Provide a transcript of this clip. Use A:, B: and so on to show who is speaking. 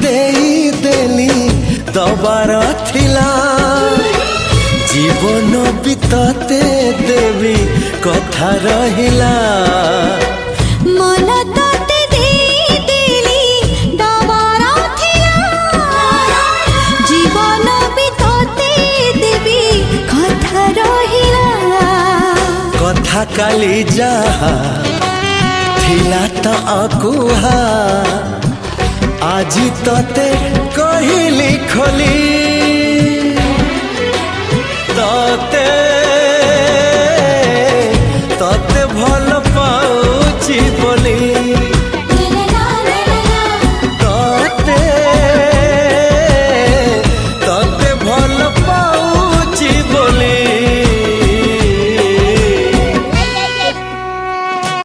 A: देली दबार थिला जीवन बितते देवी कथा रहिला
B: मन तते देली दबार थिला जीवन बितते देवी कथा रहिला
A: कथा काली जहा थिला त अकुहा आजी तते कहिली खोली तते तते भल पाउची बोली।